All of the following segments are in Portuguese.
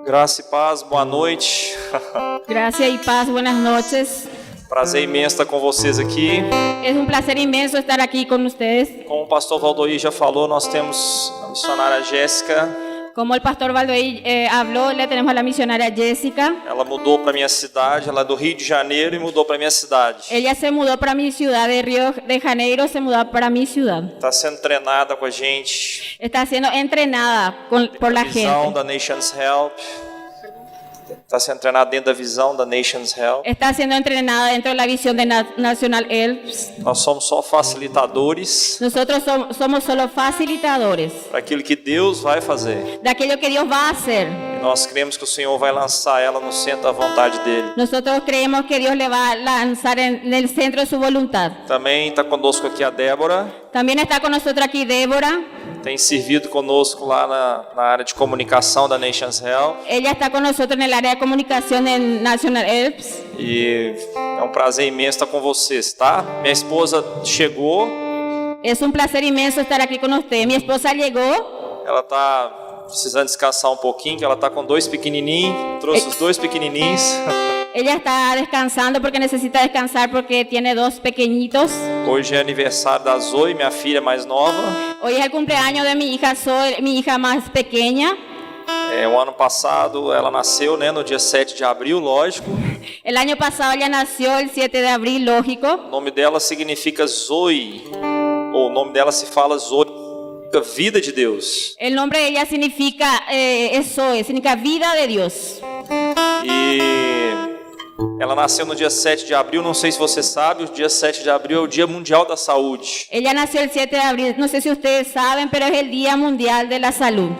Graça e paz, boa noite. Gracias y paz, buenas noches. Prazer imenso estar com vocês aqui. Es un placer inmenso estar aquí con ustedes. Como o pastor Valdoir já falou, nós temos a missionária Jéssica. Como el pastor Valdoir habló, le tenemos a la misionaria Jessica. Ela mudou para minha cidade, ela é do Rio de Janeiro e mudou para minha cidade. Ella se mudó para mi ciudad de Río de Janeiro, se mudó para mi ciudad. Está sendo treinada com a gente. Está siendo entrenada por la Visão gente. da Nations Help. Está sendo treinada dentro da visão da Nations Help. Está siendo entrenada dentro de la visión de National Helps. Nós somos só facilitadores Nosotros somos solo facilitadores para aquilo que Deus vai fazer. de aquello que Dios va a hacer. E nós cremos que o Senhor vai lançar ela no centro da vontade dele. Nosotros creemos que Dios le va a lanzar en el centro de su voluntad. Também está conosco aqui a Débora. También está con nosotros aquí Débora. Tem servido conosco lá na área de comunicação da Nations Help. Ella está con nosotros en el área de comunicación en National Helps. E é um prazer imenso estar com vocês, tá? Minha esposa chegou, Es un placer inmenso estar aquí con usted. Mi esposa llegó. ela tá precisando descansar um pouquinho, que ela tá com dois pequenininhos, trouxe os dois pequenininhos. Ella está descansando porque necesita descansar porque tiene dos pequeñitos. Hoje é aniversário da Zoe, minha filha mais nova. Hoy es el cumpleaños de mi hija Zoe, mi hija más pequeña. O ano passado ela nasceu, né, no dia 7 de abril, lógico. El año pasado ella nació el 7 de abril, lógico. O nome dela significa Zoe, ou o nome dela se fala Zoe, significa vida de Deus. El nombre de ella significa Zoe, significa vida de Dios. E ela nasceu no dia 7 de abril, não sei se você sabe, o dia 7 de abril é o Dia Mundial da Saúde. Ella nació el 7 de abril, no sé si ustedes saben, pero es el Día Mundial de la Salud.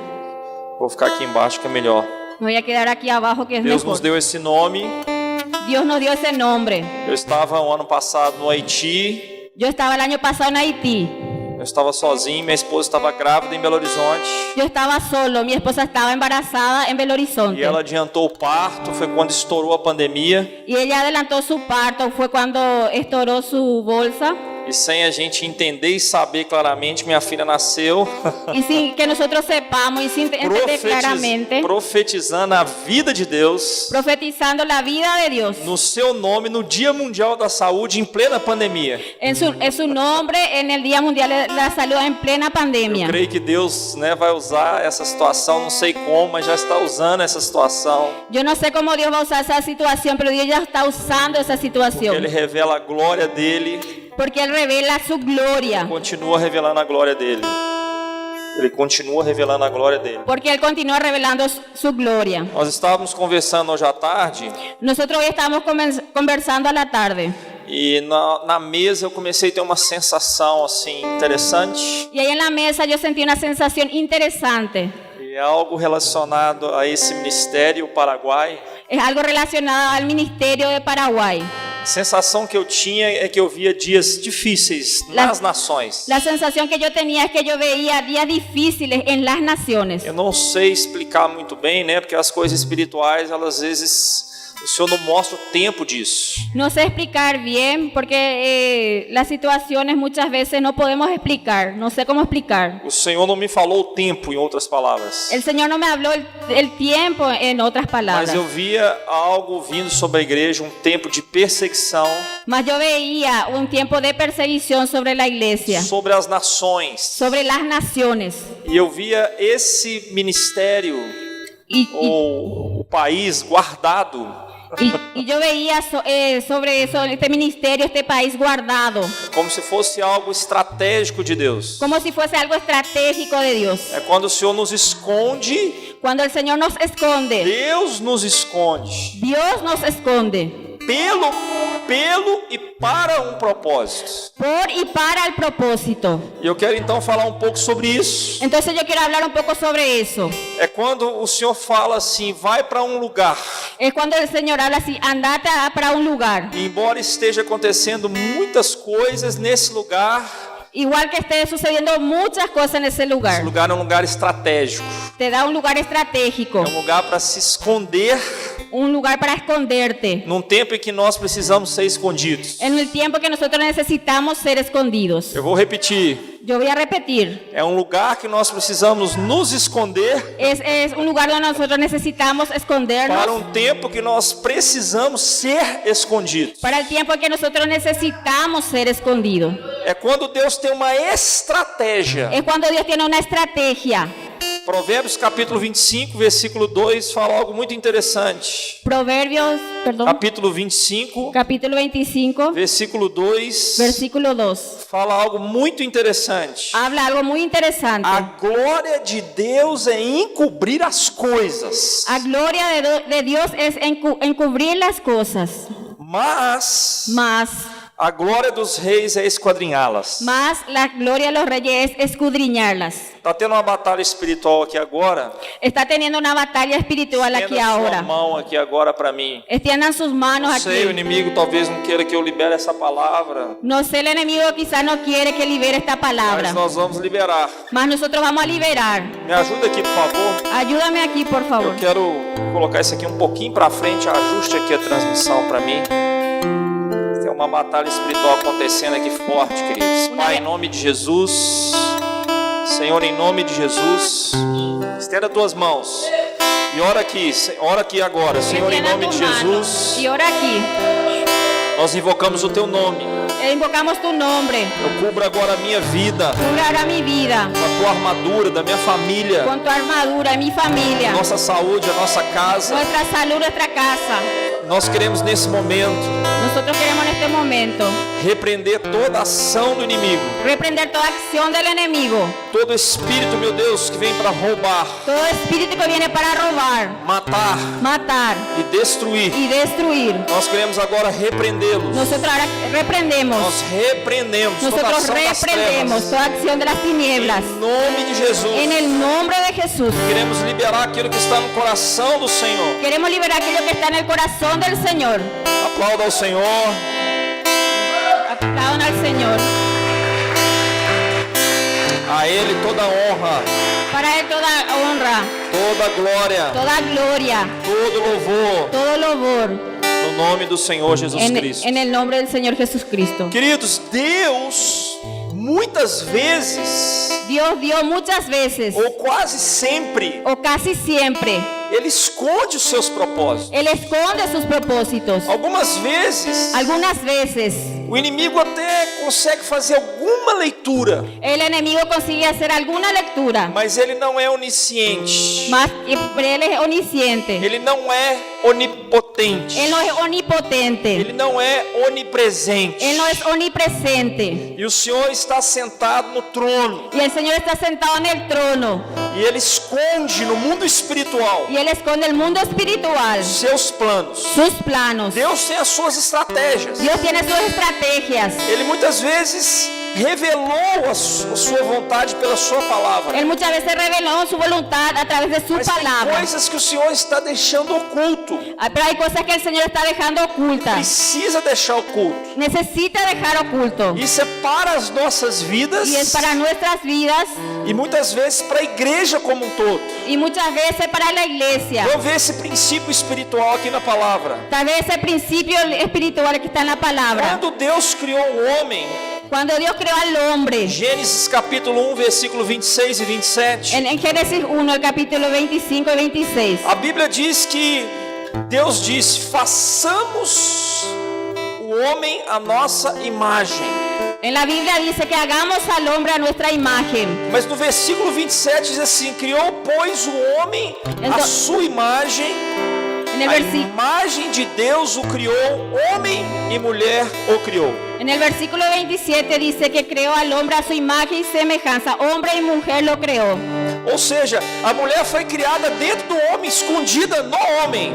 Vou ficar aqui embaixo que é melhor. Me voy a quedar aquí abajo que es Deus mejor. nos deu esse nome. Dios nos dio ese nombre. Eu estava o ano passado no Haiti, Yo estaba el año pasado en Haití. eu estava sozinho, minha esposa estava grávida em Belo Horizonte. Yo estaba solo, mi esposa estaba embarazada en Belo Horizonte. E ela adiantou o parto, foi quando estourou a pandemia. Y ella adelantó su parto, fue cuando estouró su bolsa. E sem a gente entender e saber claramente, minha filha nasceu. Y sin que nosotros sepamos y sin entender claramente, Profetizando a vida de Deus profetizando la vida de Dios no seu nome no Dia Mundial da Saúde em plena pandemia. en su nombre en el Día Mundial de la Salud en plena pandemia. Creio que Deus, né, vai usar essa situação, não sei como, mas já está usando essa situação. Yo no sé cómo Dios va a usar esa situación, pero Dios ya está usando esa Porque situación. Ele revela a glória dele, Porque Él revela su gloria. continua revelando a glória dele. Ele continua revelando a glória dele. Porque Él continúa revelando su gloria. Nós estávamos conversando hoje à tarde Nosotros hoy estamos conversando a la tarde. e na mesa eu comecei a ter uma sensação assim interessante. Y ahí en la mesa yo sentí una sensación interesante. E é algo relacionado a esse ministério Paraguai. Es algo relacionado al ministerio de Paraguay. A sensação que eu tinha é que eu via dias difíceis nas nações. La sensación que yo tenía es que yo veía días difíciles en las naciones. Eu não sei explicar muito bem, né? Porque as coisas espirituais, elas às vezes o Senhor não mostra o tempo disso. No sé explicar bien porque las situaciones muchas veces no podemos explicar. No sé cómo explicar. O Senhor não me falou o tempo, em outras palavras. El Señor no me habló el tiempo, en otras palabras. Mas eu via algo vindo sobre a igreja, um tempo de perseguição Mas yo veía un tiempo de perseguición sobre la iglesia, sobre as nações. sobre las naciones. E eu via esse ministério Y ou o país guardado. yo veía sobre eso, este ministerio, este país guardado, Como se fosse algo estratégico de Deus. como si fuese algo estratégico de Dios. É quando o Senhor nos esconde, Cuando el Señor nos esconde, Deus nos esconde. Dios nos esconde Pelo e para um propósito. por y para el propósito. E eu quero então falar um pouco sobre isso. Entonces yo quiero hablar un poco sobre eso. É quando o Senhor fala assim, vai para um lugar. Es cuando el Señor habla así, andate para un lugar. E embora esteja acontecendo muitas coisas nesse lugar, Igual que esté sucediendo muchas cosas en ese esse lugar. lugar é um lugar estratégico. Te da un lugar estratégico. É um lugar para se esconder un lugar para esconderte. Num tempo em que nós precisamos ser escondidos. En el tiempo que nosotros necesitamos ser escondidos. Eu vou repetir. Yo voy a repetir. É um lugar que nós precisamos nos esconder Es un lugar donde nosotros necesitamos escondernos. para um tempo que nós precisamos ser escondidos. Para el tiempo que nosotros necesitamos ser escondidos. É quando Deus tem uma estratégia. Es cuando Dios tiene una estrategia. Provérbios capítulo 25, versículo 2 fala algo muito interessante. Proverbios, perdón. Capítulo 25, Capítulo 25, versículo 2 versículo 2. fala algo muito interessante. Habla algo muy interesante. A glória de Deus é encobrir as coisas, A gloria de Dios es encubrir las cosas. mas Más a glória dos reis é esquadrinhá-las. la gloria de los reyes es escudriñarlas. Está tendo uma batalha espiritual aqui agora. Está teniendo una batalla espiritual aquí Estenda sua ahora. mão aqui agora para mim. Extiendan sus manos Não sei, o aquí. inimigo talvez não queira que eu libere essa palavra, No sé, el enemigo quizás no quiere que libere esta palabra. mas nós vamos liberar. Mas nosotros vamos a liberar. Me ajuda aqui, por favor. Ayúdame aquí, por favor. Eu quero colocar isso aqui um pouquinho para frente. Ajuste aqui a transmissão para mim. Tem uma batalha espiritual acontecendo aqui forte, queridos. Pai, em nome de Jesus. Senhor, em nome de Jesus. Estenda tuas mãos. E ora aqui agora. Senhor, em Extienda nome de tus manos Jesus. y ora aquí. Nós invocamos o teu nome. Invocamos tu nombre. Eu cubro agora a minha vida Cubre ahora mi vida com a tua armadura, da minha família, con tu armadura, mi familia, nossa saúde, a nossa casa. nuestra salud, nuestra casa. Nós queremos nesse momento Nosotros queremos en este momento repreender toda ação do inimigo, reprender toda acción del enemigo, todo espírito, meu Deus, que vem para roubar, todo espíritu que viene para robar, matar matar e destruir. y destruir. Nós queremos agora repreendê-los. Nosotros ahora reprendemos. Nós repreendemos toda Nosotros ação das reprendemos trevas. toda acción de las tinieblas. Em nome de Jesus. En el nombre de Jesús. Queremos liberar aquilo que está no coração do Senhor. Queremos liberar aquello que está en el corazón del Señor. Aplauda ao Senhor. Aplaudan al Señor. A Ele toda honra, Para Él toda honra, toda glória, toda gloria, todo louvor, todo louvor. no nome do Senhor Jesus Cristo. En el nombre del Señor Jesucristo. Queridos, Deus muitas vezes, Dios dio muchas veces, ou quase sempre, o casi siempre, Ele esconde os seus propósitos. Él esconde sus propósitos. Algumas vezes, Algunas veces, o inimigo até consegue fazer alguma leitura, el enemigo consigue hacer alguna lectura, mas ele não é onisciente. mas Él es omnisciente. Ele não é onipotente. Él no es omnipotente. Ele não é onipresente. Él no es omnipresente. E o Senhor está sentado no trono. Y el Señor está sentado en el trono. E Ele esconde no mundo espiritual Y Él esconde el mundo espiritual, seus planos. sus planos. Deus tem as suas estratégias. Dios tiene sus estrategias. Ele muitas vezes revelou a sua vontade pela sua palavra. Él muchas veces reveló su voluntad a través de su Mas tem palabra. coisas que o Senhor está deixando oculto. Pero hay cosas que el Señor está dejando ocultas. Precisa deixar oculto. Necesita dejar oculto. Isso é para as nossas vidas Y es para nuestras vidas e muitas vezes para a igreja como um todo. y muchas veces para la iglesia. Vamos ver esse princípio espiritual aqui na palavra. Tal vez ese principio espiritual que está en la palabra. Quando Deus criou o homem, Cuando Dios creó al hombre, Gênesis capítulo 1, versículo 26 e 27, en Génesis 1, el capítulo 25 y 26. a Bíblia diz que Deus disse: façamos o homem a nossa imagem. En la Biblia dice que hagamos al hombre a nuestra imagen. Mas no versículo 27 diz assim: criou, pois, o homem a Então- sua imagem, En el, a versi- imagem de Deus o criou, homem e mulher o criou. en el versículo 27 dice que creó al hombre a su imagen y semejanza. Hombre y mujer lo creó. Ou seja, a mulher foi criada dentro do homem, escondida no homem.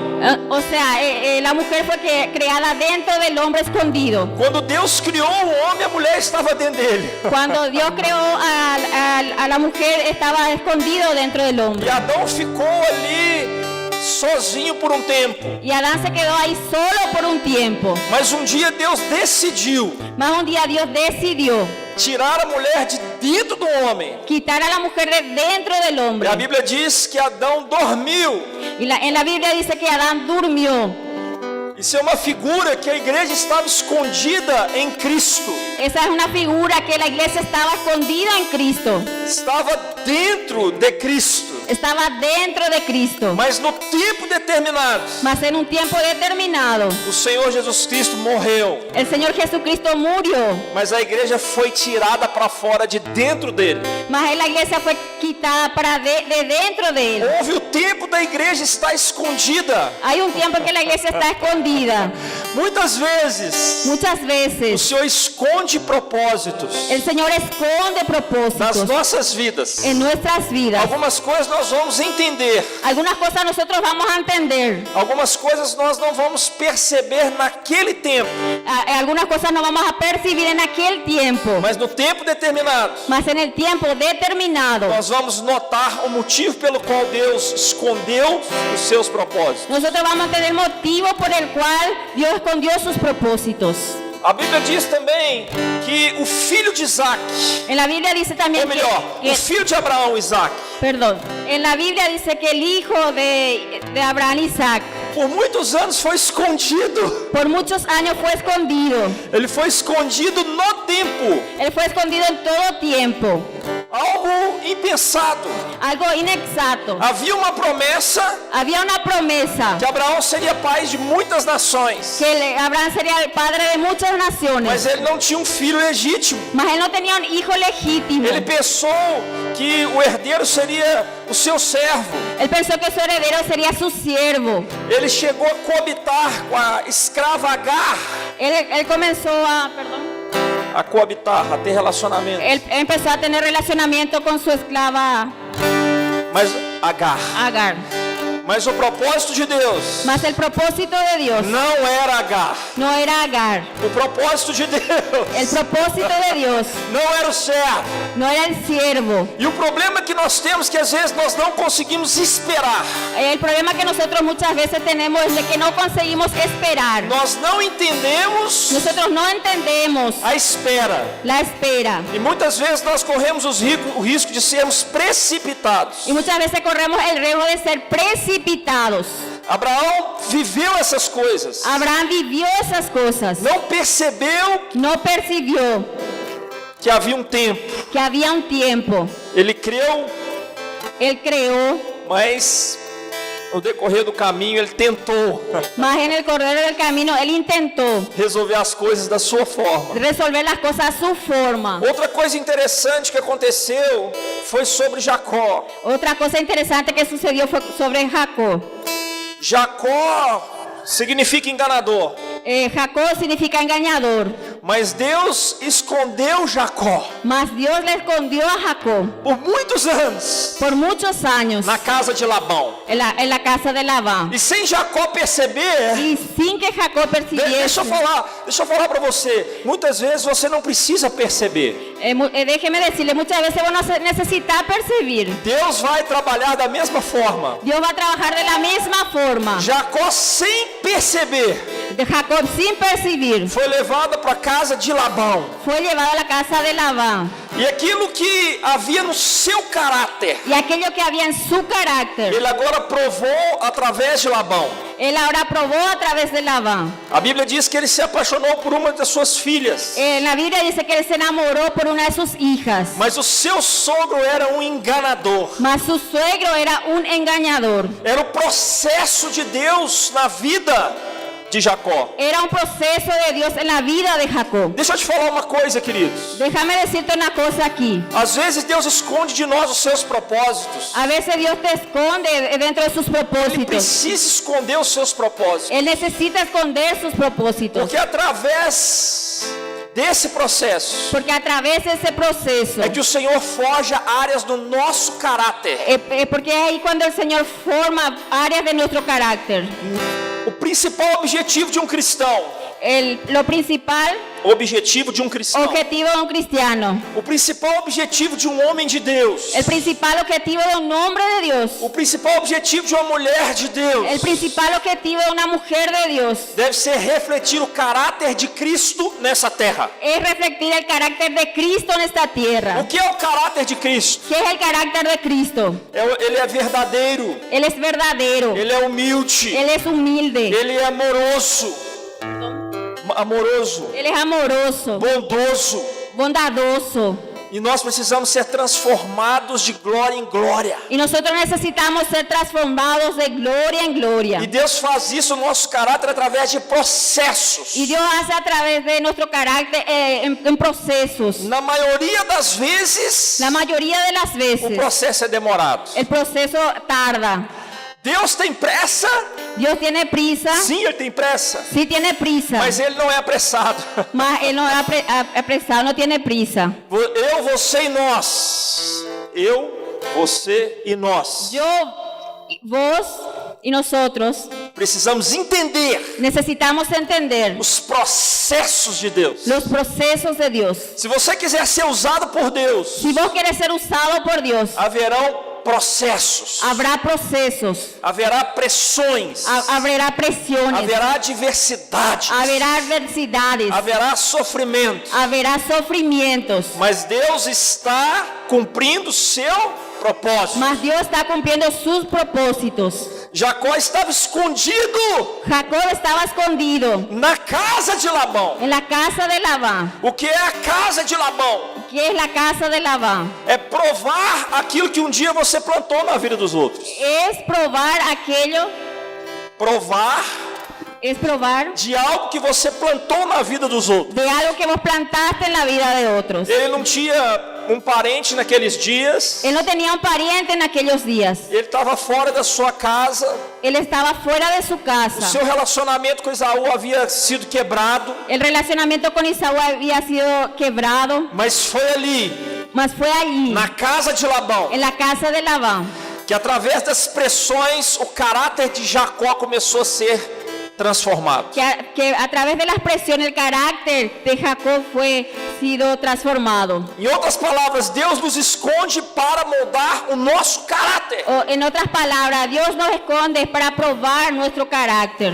O sea, la mujer fue creada dentro del hombre escondido. Quando Deus criou o homem, a mulher estava dentro dele. Cuando Dios creó a la mujer, estaba escondido dentro del E hombre. Adão ficou ali sozinho por um tempo. Y Adán se quedó ahí solo por un tiempo. Mas um dia Deus decidiu Mas un día Dios decidió tirar a mulher de dentro do homem. quitar a la mujer de dentro del E hombre. a Bíblia diz que Adão dormiu. En la Biblia dice que Adán durmió. Isso é uma figura que a igreja estava escondida em Cristo. Esa es una figura que la iglesia estaba escondida en Cristo. Estava dentro de Cristo. Estaba dentro de Cristo. Mas no tempo determinado, Mas en un tiempo determinado, o Senhor Jesus Cristo morreu. el Señor Jesucristo murió. Mas a igreja foi tirada para fora de dentro dele. Mas la iglesia fue quitada para de dentro de él. Houve o tempo da igreja estar escondida. Hay un tiempo que la iglesia está escondida. Muitas vezes, Muchas o veces Senhor esconde propósitos el Señor esconde nas propósitos nossas vidas. en nuestras vidas. Algumas coisas nós vamos entender. Algunas cosas nosotros vamos a entender. Algumas coisas nós não vamos perceber naquele tempo. Algunas cosas no vamos a percibir en aquel tiempo. Mas no tempo determinado, Mas en el tiempo determinado, nós vamos notar o motivo pelo qual Deus escondeu os seus propósitos. nosotros vamos a tener motivo por el cual Dios escondió sus propósitos. A Bíblia diz também que o filho de Isaac, En la Biblia dice también ou melhor, o filho de Abraão, Isaac, perdón, en la Biblia dice que el hijo de Abraham, Isaac, por muitos anos foi escondido. por muchos años fue escondido. Ele foi escondido no tempo. Él fue escondido en todo tiempo. Algo impensado. Algo inexacto. Havia uma promessa Había una promesa que Abraão seria pai de muitas nações. que Abraham sería el padre de muchas naciones. Mas ele não tinha um filho legítimo. Mas él no tenía un hijo legítimo. Ele pensou que o herdeiro seria o seu servo. Él pensó que su heredero sería su siervo. Ele chegou a coabitar com a escrava Agar. Él comenzó A coabitar, a ter relacionamento. él empezó a tener relacionamiento con su esclava Mas Agar. Agar. Mas o propósito de Deus Mas el propósito de Dios não era Agar. no era Agar. O propósito de El Deus propósito de Dios não era o servo. no era el siervo. E o problema que nós temos é que às vezes nós não conseguimos esperar. El problema que nosotros muchas veces tenemos es de que no conseguimos esperar. Nós não entendemos Nosotros no entendemos a espera. la espera. E muitas vezes nós corremos o risco de sermos precipitados. Y muchas veces corremos el riesgo de ser precipitados. Abraão viveu essas coisas. Abraham vivió esas cosas. Não percebeu No percibió que havia um tempo. que había un tiempo. Ele creu, Él creó, mas no decorrer do caminho ele tentou mas en el correr del camino él intentó resolver as coisas da sua forma. resolver las cosas a su forma. Outra coisa interessante que aconteceu foi sobre Jacó. Otra cosa interesante que sucedió fue sobre Jacob. Jacó significa enganador, Jacob significa engañador, mas Deus escondeu Jacó mas Dios le escondió a Jacob por muitos anos por muchos años na casa de Labão. en la casa de Labán. E sem Jacó perceber, Y sin que Jacob deixa percibiese, eu falar para você, muitas vezes você não precisa perceber. déjeme decirle, muchas veces vos no necesitas percibir. Deus vai trabalhar da mesma forma. Dios va a trabajar de la misma forma. Jacó, sem perceber, De Jacob sin percibir, foi levado para a casa de Labão. fue llevado a la casa de Labán. E aquilo que havia no seu caráter, Y aquello que había en su carácter, ele agora provou através de Labão. él ahora probó a través de Labán. A Bíblia diz que ele se apaixonou por uma das suas filhas. En la Biblia dice que él se enamoró por una de sus hijas. Mas o seu sogro era um enganador. Mas su suegro era un engañador. Era o processo de Deus na vida de Jacó. Era un proceso de Dios en la vida de Jacob. Deixa eu te falar uma coisa, queridos. Déjame decirte una cosa aquí. Às vezes Deus esconde de nós os seus propósitos. A veces Dios te esconde dentro de sus Ele propósitos. precisa esconder os seus propósitos. Él necesita esconder sus propósitos. Porque através desse processo Porque a través de ese proceso, é que o Senhor forja áreas do nosso caráter. porque es ahí cuando el Señor forma áreas de nuestro carácter. O principal objetivo de um cristão Lo principal objetivo de um cristão. objetivo de un cristiano. O principal objetivo de um homem de Deus. El principal objetivo de un hombre de Dios. O principal objetivo de uma mulher de Deus. El principal objetivo de una mujer de Dios. Deve ser refletir o caráter de Cristo nessa terra. Es reflejar el carácter de Cristo en esta tierra. O que é o caráter de Cristo? ¿Qué es el carácter de Cristo? Ele é verdadeiro. Él es verdadero. Ele é humilde. Él es humilde. Ele é amoroso. Él es amoroso, Bondoso. bondadoso. E nós precisamos ser transformados de glória em glória. Y nosotros necesitamos ser transformados de gloria en gloria. E Deus faz isso no nosso caráter através de processos. Y Dios hace a través de nuestro carácter en procesos. Na maioria das vezes, La mayoría de las o veces processo é demorado. el proceso tarda. Deus tem pressa? Dios tiene prisa. Sim, Ele tem pressa. Sí tiene prisa. Mas Ele não é apressado. Mas Él no es apresado, no tiene prisa. Eu, você e nós. Eu, você e nós. Yo, vos y nosotros Precisamos entender necesitamos entender os processos de Deus. los procesos de Dios. Se você quiser ser usado por Deus, Si vos querés ser usado por Dios, haverão processos, habrá procesos, haverá pressões, habrá presiones, haverá adversidades, habrá adversidades, haverá sofrimento. habrá sufrimientos. Mas Deus está cumprindo seu propósito. Mas Dios está cumpliendo sus propósitos. Jacó estava escondido Jacob estaba escondido na casa de Labão. en la casa de Labán. O que é a casa de Labão? ¿Qué es la casa de Labán? É provar aquilo que um dia você plantou na vida dos outros. Es probar aquello, Provar es probar de algo que você plantou na vida dos outros. de algo que vos plantaste en la vida de otros. Ele não tinha um parente naqueles dias. Él no tenía un pariente en aquellos días. Ele estava fora da sua casa. Él estaba fuera de su O casa. seu relacionamento com Esaú havia sido quebrado. El relacionamiento con Isaú había sido quebrado, Mas foi ali, mas fue allí, na casa de Labão, en la casa de Labán, que através das pressões o caráter de Jacó começou a ser transformado. que a través de las presiones el carácter de Jacob fue sido transformado. Em outras palavras, Deus nos esconde para moldar o nosso caráter. O, en otras palabras, Dios nos esconde para probar nuestro carácter,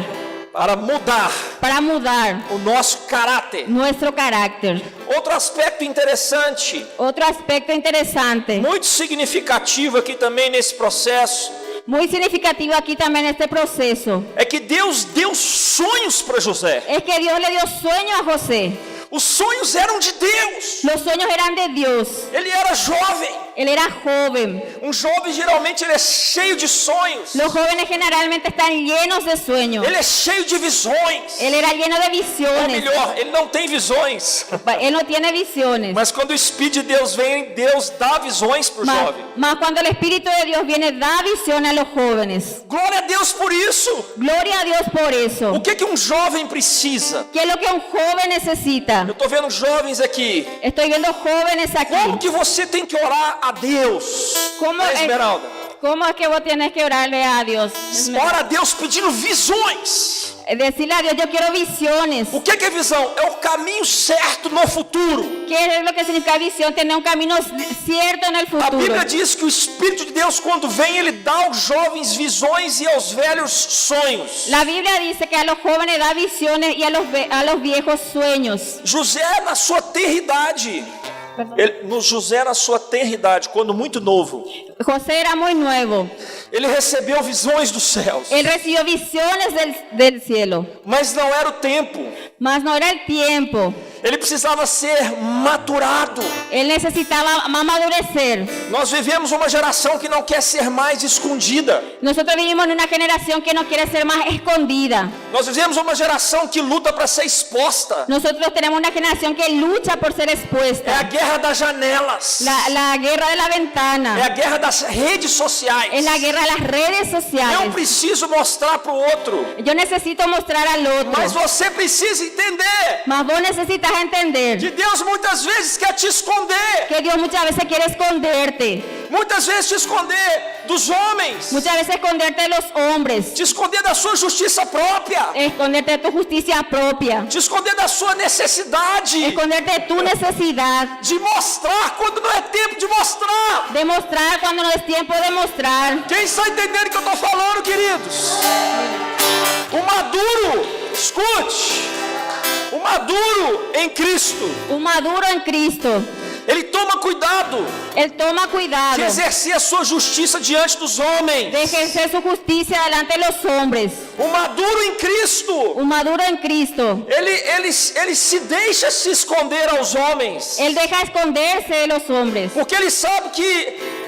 Para mudar para mudar o nosso caráter. nuestro carácter. Outro aspecto interessante, Otro aspecto interesante, muito significativo aqui também nesse processo, muy significativo aquí también en este proceso, é que Deus deu sonhos para José. es que Dios le dio sueño a José. Os sonhos eram de Deus. Los sueños eran de Dios. Ele era jovem. Él era joven. Um jovem geralmente ele é cheio de sonhos. Los jóvenes generalmente están llenos de sueños. Ele é cheio de visões. Él era lleno de Ou visiones. melhor, ele não tem visões. Él no tiene visiones. Mas quando o Espírito de Deus vem, Deus dá visões para o jovem. Mas cuando el Espíritu de Dios viene, da visión a los jóvenes. Glória a Deus por isso. Gloria a Dios por eso. O que um jovem precisa? ¿Qué es lo que un joven necesita? Eu estou vendo jovens aqui. Estoy viendo jóvenes aquí. Como que você tem que orar a Deus? Como Esmeralda. ¿Cómo es que vos tienes que orarle a Dios? Ora a Deus pedindo visões. Decirle a Dios, yo quiero visiones. O que é visão? É o caminho certo no futuro. ¿Qué es lo que significa visión? Tener un camino cierto en el A futuro. Bíblia diz que o Espírito de Deus, quando vem, ele dá aos jovens visões e aos velhos sonhos. La Biblia dice que a los jóvenes da visiones y a los viejos sueños. José, na sua tenra idade, José, na sua tenra idade, quando muito novo, José era muy nuevo. ele recebeu visões dos céus. Él recibió visiones del cielo. Mas não era o tempo. Mas no era el tiempo. Ele precisava ser maturado. Él necesitaba amadurecer. Nós vivemos uma geração que não quer ser mais escondida. Nosotros vivimos en una generación que no quiere ser más escondida. Nós vivemos uma geração que luta para ser exposta. Nosotros tenemos una generación que lucha por ser É a expuesta. guerra das janelas. La guerra de la É a ventana. guerra das redes sociais. Es la guerra de las redes Eu sociales. preciso mostrar para o outro. Yo necesito mostrar al Mas otro. você precisa entender Mas vos necesitas entender que Deus muitas vezes quer te esconder. que Dios muchas veces quiere esconderte. Muitas vezes te esconder dos homens, Muchas veces esconderte de los hombres, te esconder da sua justiça própria, esconderte de tu justicia propia, te esconder da sua necessidade esconderte de tu necesidad, de mostrar quando não é tempo de mostrar. demostrar cuando no es tiempo de mostrar. Quem está entendendo o que eu estou falando, queridos? O maduro, escute, o maduro em Cristo, Un maduro en Cristo, ele toma cuidado él toma cuidado de exercer a sua justiça diante dos homens. de ejercer su justicia delante de los hombres. O maduro em Cristo, Un maduro en Cristo, ele se deixa se esconder aos homens, él deja esconderse de los hombres. porque ele sabe que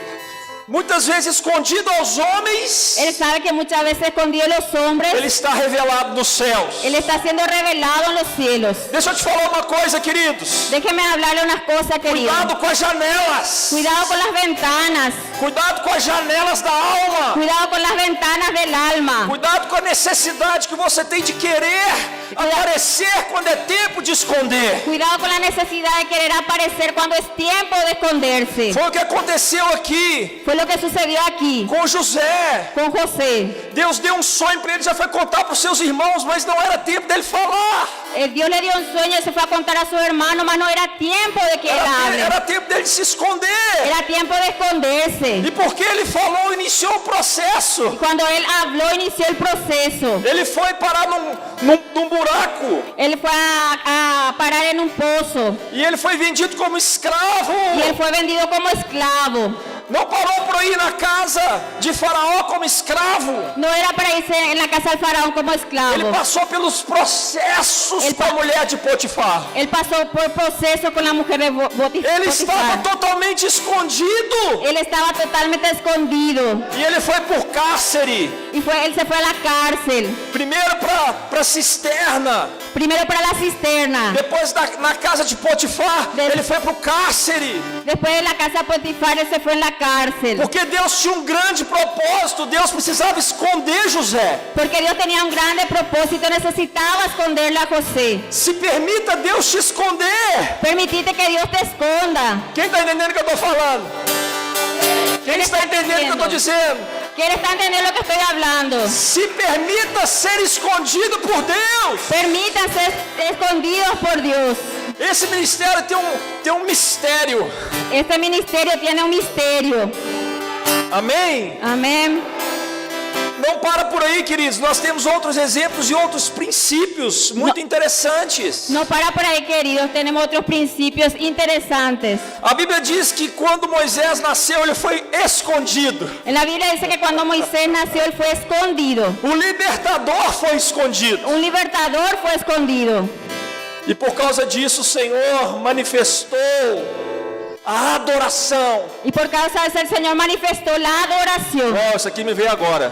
muitas vezes escondido aos homens, Él sabe que muchas veces escondido de los hombres, ele está revelado nos céus. él está siendo revelado en los cielos. Deixa eu te falar uma coisa, queridos. Déjeme hablarle unas cosas, querido. Cuidado com as janelas. Cuidado con las ventanas. Cuidado com as janelas da alma. Cuidado con las ventanas del alma. Cuidado com a necessidade que você tem de querer aparecer quando é tempo de esconder. Cuidado con la necesidad de querer aparecer cuando es tiempo de esconderse. Foi o que aconteceu aqui Fue lo que sucedió aquí com José. con José. Deus deu um sonho para ele, já foi contar para os seus irmãos, mas não era tempo dele falar. Dios le dio un sueño y se fue a contar a sus hermanos, mas no era tiempo de que él hable. Era tempo dele se esconder. Era tiempo de esconderse. E porque ele falou, iniciou o processo. Cuando él habló, inició el proceso. Ele foi parar num buraco. Él fue a parar en un pozo E ele foi vendido como escravo. y él fue vendido como esclavo. Não parou por ir na casa de Faraó como escravo. No era para irse en la casa del faraón como Ele esclavo. passou pelos processos Ele com a mulher de Potifar. Él pasó por proceso con la mujer de Ele estava Potifar. totalmente escondido. Él estaba totalmente escondido E ele foi por cárcere. y él se fue a la cárcel. Primeiro para cisterna. Primero para la cisterna. Depois na casa de Potifar, De- ele foi para o cárcere. Después de la casa de Potifar, él se fue en la cárcel. Porque Deus tinha um grande propósito. Deus precisava esconder José. Porque Dios tenía un grande propósito, necesitaba esconderle a José. Se permita Deus te esconder. Permitite que Dios te esconda. Quem está entendendo o que eu estou falando? Quem está entendendo o que eu estou dizendo? ¿Quién está entendiendo lo que estoy hablando? Se permita ser escondido por Deus. Permitan ser escondidos por Dios. Esse ministério tem um mistério. Este ministerio tiene un misterio. Amém? Amén. Não para por aí, queridos. Nós temos outros exemplos e outros princípios muito interessantes. No para por ahí, queridos. Tenemos otros principios interesantes. A Bíblia diz que quando Moisés nasceu, ele foi escondido. En la Biblia dice que cuando Moisés nació, él fue escondido. O libertador foi escondido. Un libertador fue escondido. E por causa disso, o Senhor manifestou a adoração. Y por causa de eso, el Señor manifestó la adoración. Oh, isso aqui me veio agora.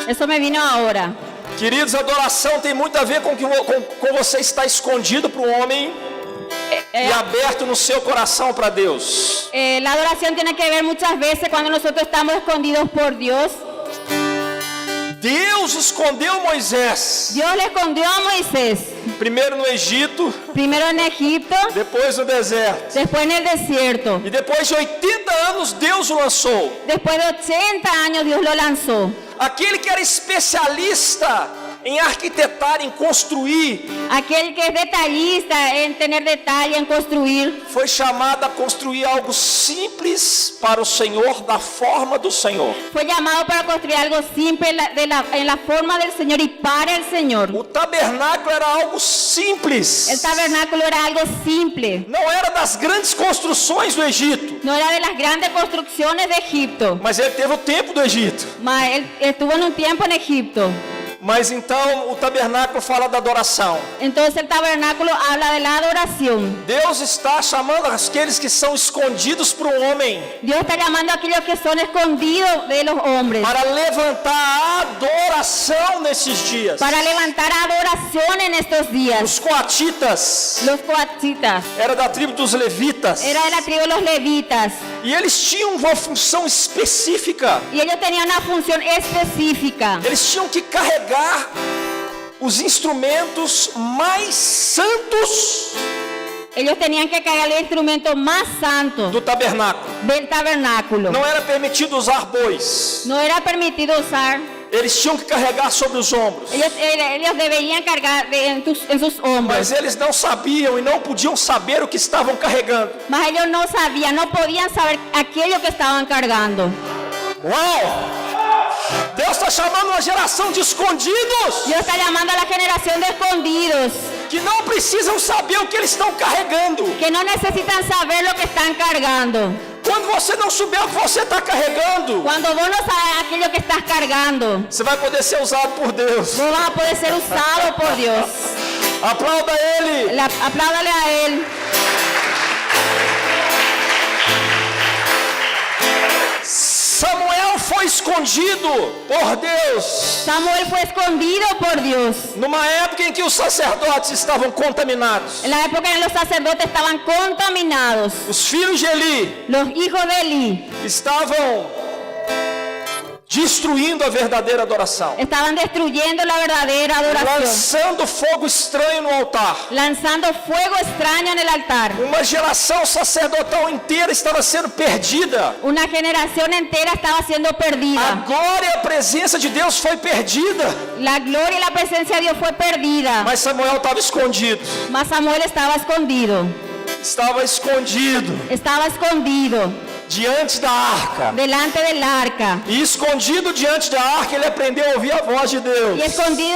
Eso me vino ahora. Queridos, adoração tem muito a ver com você estar escondido para o homem e aberto no seu coração para Deus. La adoración tiene que ver muchas veces cuando nosotros estamos escondidos por Dios. Deus escondeu Moisés, Dios le escondió a Moisés, primeiro no Egito, primero en Egipto, depois no deserto. después en el desierto. E depois de 80 anos, Deus o lançou. Después de 80 años Dios lo lanzó. Aquele que era especialista em arquitetar, em construir, Aquel que es detallista en tener detalle, en construir, foi chamado a construir algo simples para o Senhor, da forma do Senhor. fue llamado para construir algo simple en la forma del Señor y para el Señor. O tabernáculo era algo simples. El tabernáculo era algo simple. Não era das grandes construções do Egito, No era de las grandes construcciones de Egipto, mas ele teve o tempo do Egito. mas él estuvo en un tiempo en Egipto. Mas então o tabernáculo fala da adoração. Entonces el tabernáculo habla de la adoración. Deus está chamando aqueles que são escondidos para o homem Dios está llamando a aquellos que son escondidos de los hombres para levantar a adoração nesses dias. para levantar adoración en estos días. Os coatitas Los coatitas era da tribo dos levitas era de la tribu de los levitas e eles tinham uma função específica. y ellos tenían una función específica. Eles tinham que carregar os instrumentos mais santos Ellos tenían que cargar el instrumento más santo do tabernáculo. del tabernáculo. Não era permitido usar bois. No era permitido usar. Eles tinham que carregar sobre os ombros. Ellos deberían cargar en sus hombros. Mas eles não sabiam e não podiam saber o que estavam carregando. Mas ellos no sabían, no podían saber aquello que estaban cargando. Uau! Deus está chamando uma geração de escondidos Dios está llamando a la generación de escondidos, que não precisam saber o que eles estão carregando. que no necesitan saber lo que están cargando. Quando você não souber o que você está carregando, Cuando vos no sabes aquello que estás cargando, você vai poder ser usado por Deus. vos vas a poder ser usado por Dios. Aplauda Ele. Apláudale a Él. Samuel foi escondido por Deus Samuel fue escondido por Dios. numa época em que os sacerdotes estavam contaminados. En la época en que los sacerdotes estaban contaminados, Os filhos de Eli los hijos de Eli estavam destruindo a verdadeira adoração, estaban destruyendo la verdadera adoración, lançando fogo estranho no altar. lanzando fuego extraño en el altar. Uma geração sacerdotal inteira estava sendo perdida. Una generación entera estaba siendo A perdida. glória e a presença de Deus foi perdida. La gloria y la presencia de Dios fue perdida. Mas Samuel estava escondido. Mas Samuel estaba escondido. Estava escondido Estaba escondido diante da arca. delante del arca. E escondido diante da arca, ele aprendeu a ouvir a voz de Deus. Y escondido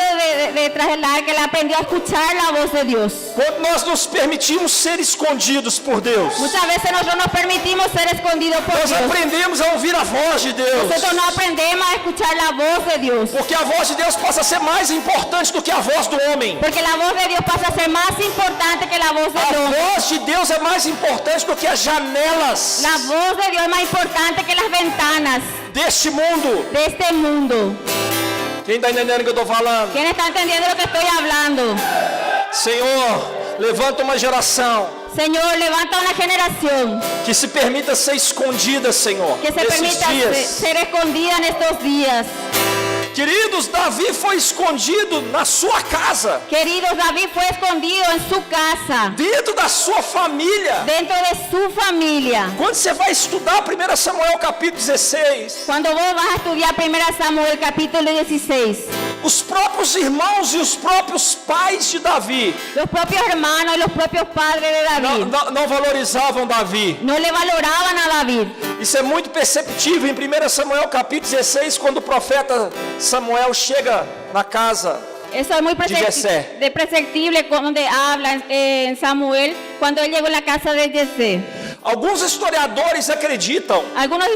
detrás del arca, él aprendió a escuchar la voz de Dios. Quando nós nos permitimos ser escondidos por Deus, Muchas veces nosotros nos permitimos ser escondidos por nós Dios. aprendemos a ouvir a voz de Deus. Nosotros no aprendemos a escuchar la voz de Dios. Porque a voz de Deus passa a ser mais importante do que a voz do homem. Porque la voz de Dios pasa a ser más importante que la voz A del hombre. voz de Deus é mais importante do que as janelas La voz de Dios es más importante que las ventanas deste mundo. de este mundo. Quem está entendendo o que eu estou falando? ¿Quién está entendiendo lo que estoy hablando? Senhor, levanta uma geração Señor, levanta una generación que se permita ser escondida, Senhor, que se nesses permita dias. ser escondida en estos días. Queridos, Davi foi escondido na sua casa, Queridos, David fue escondido en su casa, dentro da sua família. dentro de su familia. Quando você vai estudar 1 Samuel capítulo 16, Cuando vos vas a estudiar 1 Samuel capítulo 16, os próprios irmãos e os próprios pais de Davi los propios hermanos y los propios padres de David não valorizavam Davi. no le valoraban a David. Isso é muito perceptível em 1 Samuel capítulo 16, quando o profeta Samuel chega na casa. Eso es muy Jessé. perceptible cuando habla en Samuel, cuando él llegó a la casa de Jessé. Alguns historiadores acreditam Algunos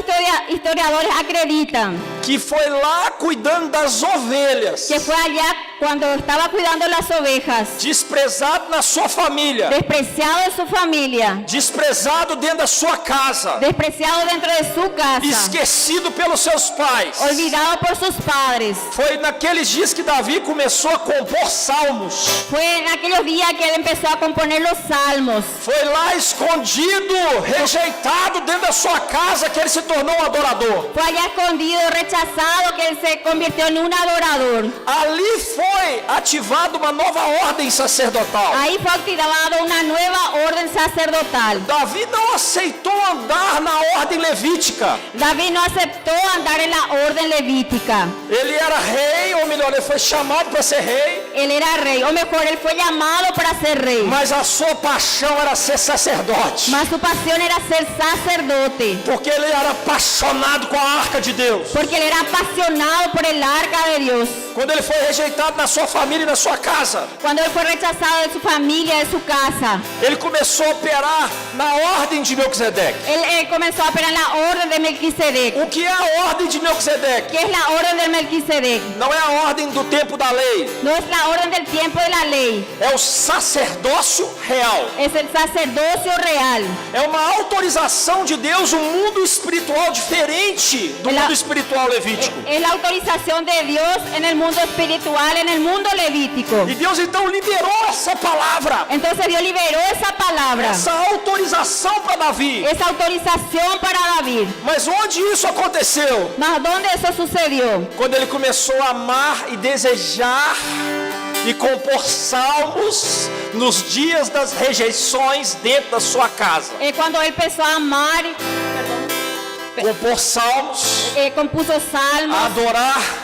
historiadores acreditan que foi lá cuidando das ovelhas, que fue allá cuando estaba cuidando las ovejas, desprezado na sua família, despreciado de su familia, desprezado dentro da sua casa, despreciado dentro de su casa, esquecido pelos seus pais. olvidado por sus padres. Foi naqueles dias que Davi começou a compor salmos. Fue en aquellos días que él empezó a componer los salmos. Foi lá escondido, rejeitado dentro da sua casa, que ele se tornou um adorador. Fue allá escondido, rechazado, que él se convirtió en un adorador. Ali foi ativada uma nova ordem sacerdotal. Ahí fue activada una nueva orden sacerdotal. Davi não aceitou andar na ordem levítica. David no aceptó andar en la orden levítica. Ele era rei, ou melhor, ele foi chamado para ser rei, Él era rey, o mejor, él fue llamado para ser rey. mas a sua paixão era ser sacerdote. Mas su pasión era ser sacerdote. Porque ele era apaixonado com a arca de Deus. Porque él era apasionado por el arca de Dios. Quando ele foi rejeitado na sua família e na sua casa, Cuando él fue rechazado de su familia, de su casa, ele começou a operar na ordem de Melquisedeque. él comenzó a operar la orden de Melquisedec. O que é a ordem de Melquisedeque? ¿Qué es la orden del Melquisedec? Não é a ordem do tempo da lei, No es la orden del tiempo de la lei, é o sacerdócio real. es el sacerdocio real. É uma autorização de Deus, um mundo espiritual diferente do Ela- mundo espiritual levítico. Es la autorización de Dios en el mundo espiritual, en el mundo levítico. E Deus então liberou essa palavra, Entonces Dios liberó esa palabra, essa autorização para Davi. esa autorización para David. Mas onde isso aconteceu? Mas ¿dónde eso sucedió? Quando ele começou a amar e desejar e compor salmos nos dias das rejeições dentro da sua casa. Cuando él empezó a amar, Compor salmos, compuso salmos,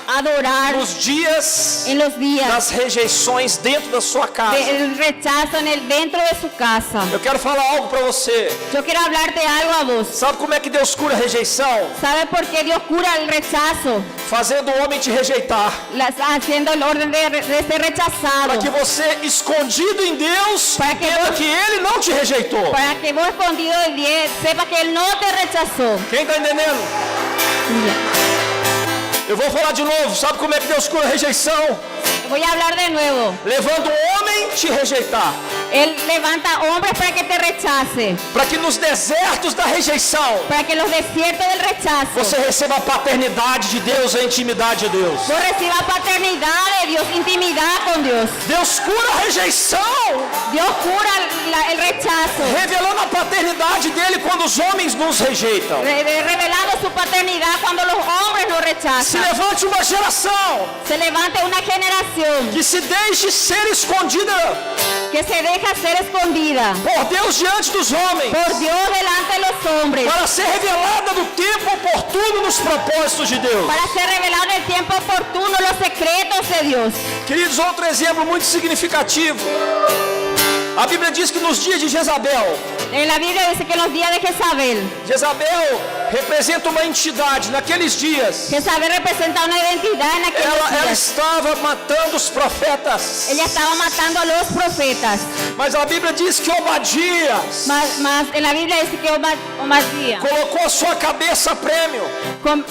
adorar nos dias en los días das rejeições dentro da sua casa. del rechazo dentro de su casa. Eu quero falar algo para você. Yo quiero hablarte algo a vos. Sabe como é que Deus cura a rejeição? ¿Sabe por qué Dios cura el rechazo? Fazendo o homem te rejeitar. Haciendo el orden de ser rechazado. Para que você, escondido em Deus, Para que entenda vos- que Ele não te rejeitou. Para que vos escondido del día sepa que Él no te rechazó. Quem está entendendo? Eu vou falar de novo. Sabe como é que Deus cura a rejeição? Voy a hablar de nuevo. Levando o homem te rejeitar. Él levanta hombres para que te rechace. Para que nos desertos da rejeição Para que en los desiertos del rechazo você receba a paternidade de Deus, a intimidade de Deus. vos recibas paternidad de Dios, intimidad con Dios. Deus cura a rejeição, Dios cura el rechazo, revelando a paternidade dele quando os homens nos rejeitam. revelando su paternidad cuando los hombres lo Se rechazan. levante uma geração Se levanta una generación que se deixe ser escondida que se deja ser escondida por Deus diante dos homens, por Dios delante de los hombres, para ser revelada no tempo oportuno nos propósitos de Deus. para ser revelado en el tiempo oportuno los secretos de Dios. Queridos, outro exemplo muito significativo. A Bíblia diz que nos dias de Jezabel, En la Biblia dice que en los días de Jezabel, Jezabel representa uma entidade. Naqueles dias, Jezabel representa una identidad en aquellos ela días. estava matando os profetas. Ella estaba matando a los profetas. Mas a Bíblia diz que Obadias Mas en la Biblia dice que Obadía colocou a sua cabeça a prêmio.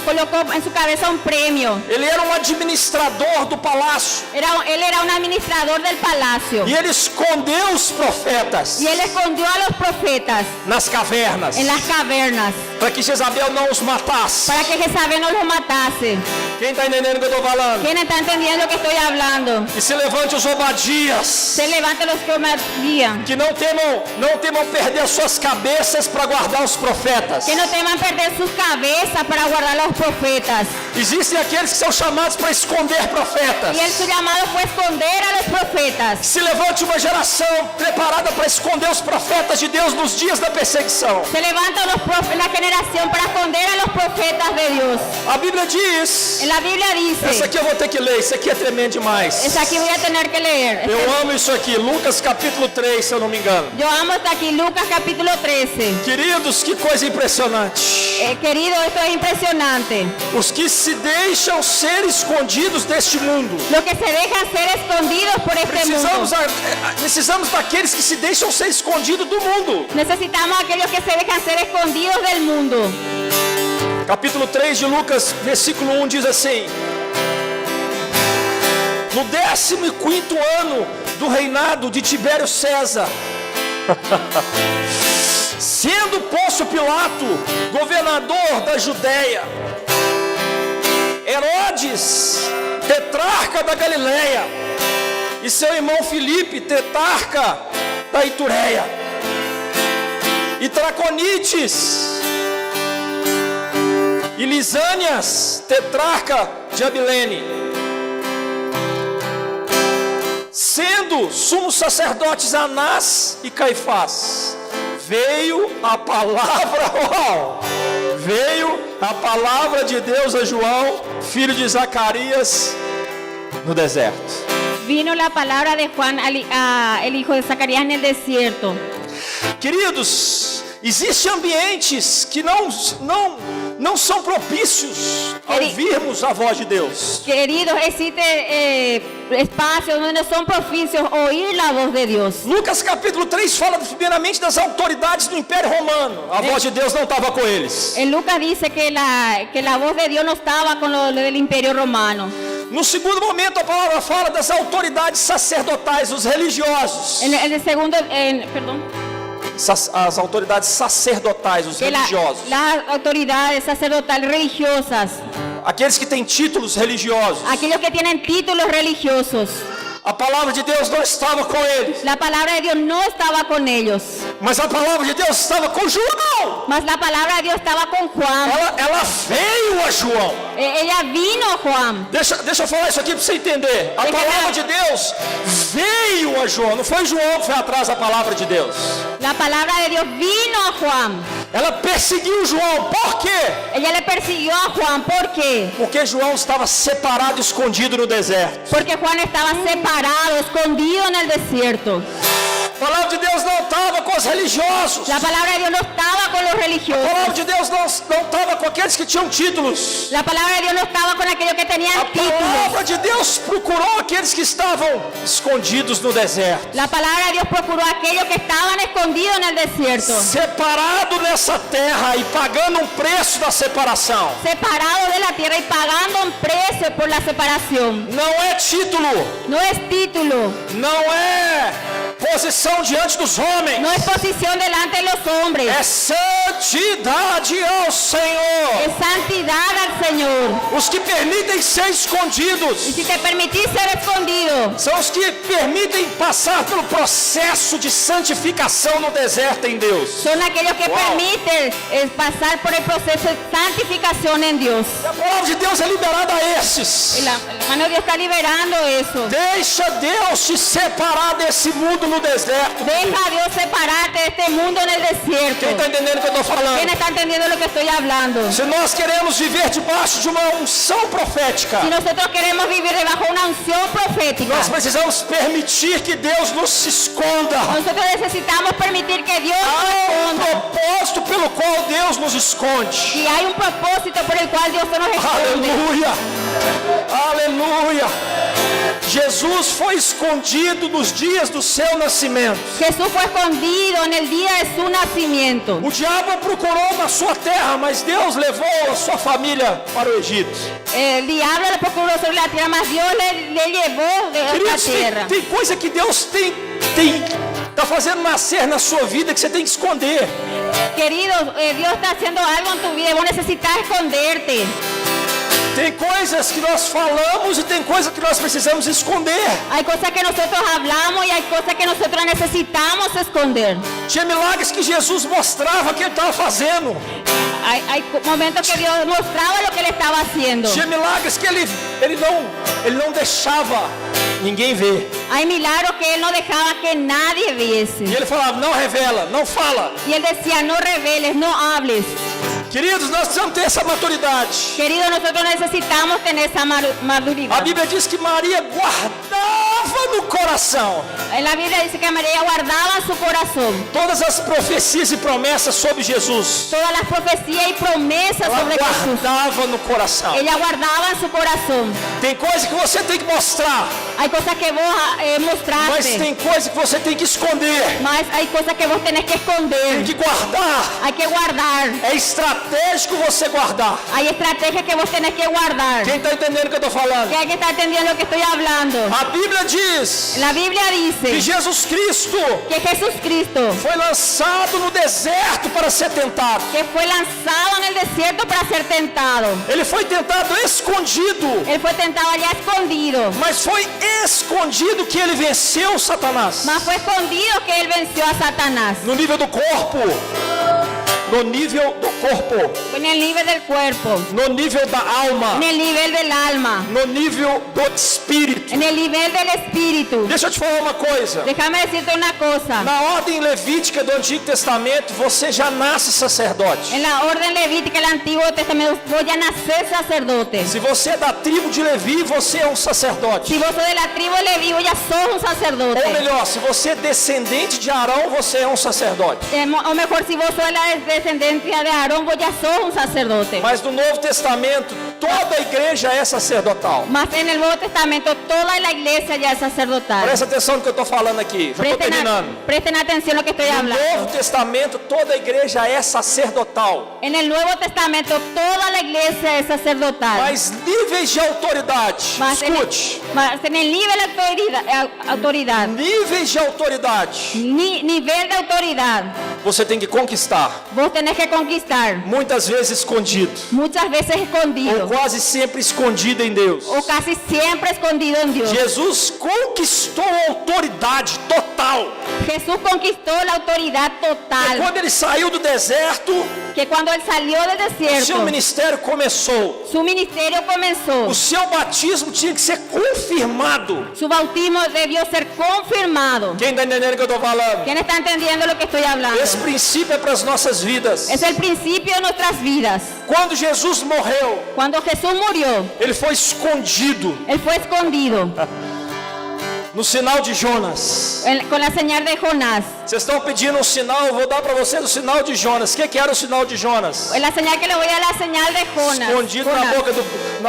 colocó en su cabeza un premio. Ele era um administrador do palácio. Él era un administrador del palacio. E ele escondeu os profetas Y él escondió a los profetas nas cavernas, en las cavernas para que Jezabel não os matasse. para que Jezabel no los matase. Quem está entendendo o que eu estou falando? ¿Quién está entendiendo lo que estoy hablando? E se levante os Obadias, Se levanten los que Obadía. que não temam perder suas cabeças para guardar os profetas. Que no teman perder sus cabezas para guardar los profetas. Existem aqueles que são chamados para esconder profetas. Y él su llamado fue esconder a los profetas. Se levante uma geração preparada para esconder os profetas de Deus nos dias da perseguição. Se levanta la generación para esconder a los profetas de Dios. A Bíblia diz, En la Biblia essa dice, aqui eu vou ter que ler, isso aqui é tremendo demais. esta aquí voy a tener que leer. Eu amo isso aqui, Lucas capítulo 3, se eu não me engano. Yo amo hasta aquí Lucas capítulo 13. Queridos, que coisa impressionante. Querido, esto es impresionante. Os que se deixam ser escondidos deste mundo. Lo que se dejan ser escondidos por este mundo. Precisamos daqueles que se deixam ser escondidos do mundo. Necesitamos aquellos que se dejan ser escondidos del mundo. Capítulo 3 de Lucas, versículo 1 diz assim: no 15º ano do reinado de Tibério César, sendo Pôncio Pilato governador da Judéia, Herodes, tetrarca da Galileia, e seu irmão Filipe, tetrarca da Itureia, e Traconites e Lisânias, tetrarca de Abilene, sendo sumos sacerdotes Anás e Caifás, veio a palavra de Deus a João, filho de Zacarias, no deserto. Vino la palabra de Juan, el hijo de Zacarías, en el desierto. Queridos, existem ambientes que não são propícios a ouvirmos a voz de Deus. Queridos, existe espacios donde no son propicios oír la voz de Dios. Lucas capítulo 3 fala primeiramente das autoridades do Império Romano. A voz de Deus não estava com eles. En Lucas dice que la voz de Dios no estaba con lo del Imperio Romano. No segundo momento, a palavra fala das autoridades sacerdotais, os religiosos. En el segundo, perdón. As autoridades sacerdotais, os religiosos. Las autoridades sacerdotales religiosas. Aqueles que têm títulos religiosos. Aquellos que tienen títulos religiosos. A palavra de Deus não estava com eles. La palabra de Dios no estaba con ellos. Mas a palavra de Deus estava com João. Mas la palabra de Dios estaba con Juan. Ela veio a João. Ella vino a Juan. Deixa eu falar isso aqui para você entender. A palavra de Deus veio a João. Não foi João que foi atrás da palavra de Deus. La palabra de Dios vino a Juan. Ela perseguiu João. Por quê? Ella le persiguió a Juan. ¿Por qué? Porque João estava separado, escondido no deserto. Porque Juan estaba separado, escondido en el desierto. A palavra de Deus não estava com os religiosos. La palabra de Dios no estaba con los A religiosos. palavra de Deus não estava com aqueles que tinham títulos. La palabra de Dios no estaba con aquellos que tenían A títulos. palavra de Deus procurou aqueles que estavam escondidos no deserto. La palabra de Dios procuró a aquellos que estaban escondidos en el desierto. Separado nessa terra e pagando um preço da separação. Separado de la tierra y pagando un precio por la separación. Não é título, No es título, não é posição diante dos homens. no es posición delante de los hombres. É santidade ao Senhor. Es santidad al Señor. Os que permitem ser Y escondidos si te permitís ser escondido, são os que permitem passar pelo processo de santificação no deserto em Deus. son aquellos que Wow. permiten pasar por el proceso de santificación en Dios. E a palavra de Deus é liberada a esses. Y la mano de Dios está liberando eso. Deixa Deus te separar desse mundo no deserto. Deja a Dios separarte de este mundo en el desierto. Quem está entendendo o que eu estou falando? ¿Quién está entendiendo lo que estoy hablando? Se nós queremos viver debaixo de uma unção profética, Si nosotros queremos vivir debajo de una unción profética, nós precisamos permitir que Deus nos se esconda. nosotros necesitamos permitir que Dios nos Há um esconda. propósito pelo qual Deus nos esconde. Y hay un propósito por el cual Dios nos esconde. Aleluia! Aleluia! Jesus foi escondido nos dias do seu nascimento. Jesús fue escondido en el día de su nacimiento. O diabo procurou na sua terra, mas Deus levou a sua família para o Egito. El diablo le procuró sobre la tierra, mas Dios le llevó de la Queridos, tierra. tem coisa que Deus está fazendo nascer na sua vida que você tem que esconder. Querido, Dios está haciendo algo en tu vida. Vos necesitas esconderte. Tem coisas que nós falamos e tem coisas que nós precisamos esconder. Hay cosas que nosotros hablamos y hay cosas que nosotros necesitamos esconder. Tinha milagres que Jesus mostrava que ele estava fazendo. Hay momentos que Dios mostraba lo que él estaba haciendo. Tinha milagres que ele não deixava ninguém ver. Hay milagros que él no dejaba que nadie viese. E ele falava, não revela, não fala. Y él decía, no reveles, no hables. Queridos, nós precisamos ter essa maturidade. Querido, nosotros necesitamos tener esa A madurez. Bíblia diz que Maria guardava no coração En la Biblia dice que María guardaba en su corazón todas as profecias e promessas sobre Jesus. todas las profecías y promesas Ela sobre Jesús. guardava no coração. Ella guardaba en su corazón. Tem coisa que você tem que mostrar, Hay cosas que vos mas mostraste, tem coisa que você tem que esconder, mas hay cosas que vos tenés que tem esconder. que guardar. Hay que guardar. É estratégico você guardar. Hay estrategias que vos tenés que guardar. Quem está entendendo o que eu estou falando? Que hay que estar entendiendo lo que estoy hablando. A Bíblia diz La Biblia que dice Jesus Cristo que Jesús Cristo, foi lançado no deserto para ser tentado. que fue lanzado en el desierto para ser tentado. Ele foi tentado escondido, Él fue tentado allá escondido. mas foi escondido que ele venceu Satanás. Mas fue escondido que él venció a Satanás. No nível do corpo, no nível do corpo, Fue en el nivel del cuerpo, no nível da alma, en el nivel del alma, no nível do espírito. en el nivel del espíritu. Deixa eu te falar uma coisa. Déjame decirte una cosa. Na ordem levítica do Antigo Testamento, você já nasce sacerdote. En la orden levítica del Antiguo Testamento, vos ya nacés sacerdote. Se você é da tribo de Levi, você é um sacerdote. Si vos sos de la tribu de Leví, vos ya sos un sacerdote. Ou melhor, se você é descendente de Arão, você é um sacerdote. O mejor, si vos sos de la descendencia de Aarón, vos ya sos un sacerdote. Mas no Novo Testamento, toda a igreja é sacerdotal. Mas en el Nuevo Testamento, toda la iglesia ya es sacerdotal. Presta atenção no que eu estou falando aqui. Já estou terminando. Presten atención a lo que estoy No hablando. Novo Testamento, toda a igreja é sacerdotal. En el Nuevo Testamento, toda la iglesia es sacerdotal. Mas níveis de autoridade, Mas escute, mas en el nivel de autoridad, níveis de autoridade, nivel de autoridad, você tem que conquistar. vos tenés que conquistar. Muitas vezes escondido. Muchas veces escondido. escondido. quase sempre escondida em Deus. O casi siempre escondido en Dios. Jesus conquistou a autoridade total. Jesús conquistó la autoridad E total. quando ele saiu do deserto, Que cuando él salió del o seu desierto, ministério começou. su ministerio comenzó. O seu batismo tinha que ser confirmado. Su bautismo debió ser confirmado. Quem está entendendo o que eu estou falando? ¿Quién está entendiendo lo que estoy hablando? Esse princípio é para as nossas vidas. Es el principio de nuestras vidas. Quando Jesus morreu, Cuando Jesús murió, ele foi escondido él fue escondido no sinal de Jonas. con la señal de Jonás. Vocês estão pedindo um sinal, eu vou dar para vocês o sinal de Jonas. O que era o sinal de Jonas? La señal que le voy a dar, la señal de Jonás. Escondido na Jonás. boca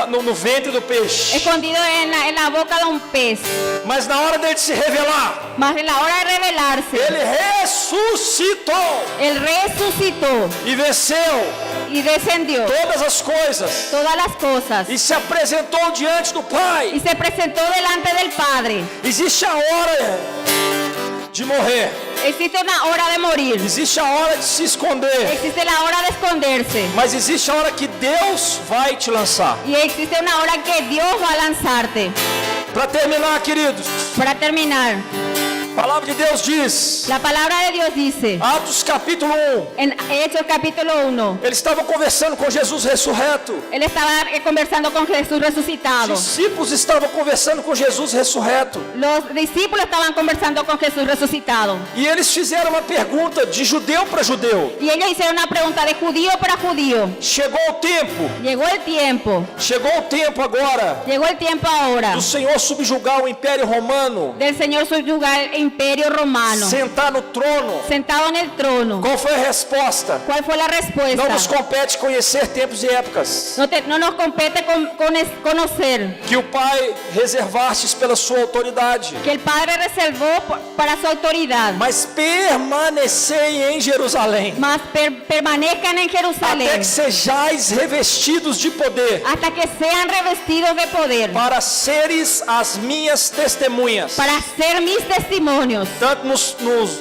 no ventre do peixe. Escondido en la boca de un pez. Mas na hora dele se revelar, Mas en la hora de revelarse, ele ressuscitou él resucitó e venceu y descendió todas as coisas todas las cosas e se apresentou diante do y Pai. se presentó delante del Padre. Existe a hora de morrer, Existe una hora de morir, existe a hora de se esconder, existe la hora de esconderse mas existe a hora que Deus vai te lançar. y existe una hora que Dios va a lanzarte. Para terminar, queridos, Para terminar, a palavra de Deus diz, la palabra de Dios dice Atos capítulo 1, en Hechos capítulo 1, eles estavam conversando com Jesus ressurreto. él estaba conversando con Jesús resucitado. Os discípulos estavam conversando com Jesus ressurreto. Los discípulos estaban conversando con Jesús resucitado. E eles fizeram uma pergunta de judeu para judeu. Y ellos hicieron una pregunta de judío para judío. Chegou o tempo Llegó el tiempo ahora do Senhor subjugar o Império Romano, del Señor subyugar el imperio romano, sentar no trono. sentado en el trono. Qual foi a resposta? ¿Cuál fue la respuesta? Não nos compete conhecer tempos e épocas No nos compete conocer que o Pai reservastes pela sua autoridade, que el Padre reservó para su autoridad, mas permanecei em Jerusalém mas permanezcan en até Jerusalén que sejais revestidos de poder, hasta que sean revestidos de poder para seres as minhas testemunhas, para ser mis testimonios, tanto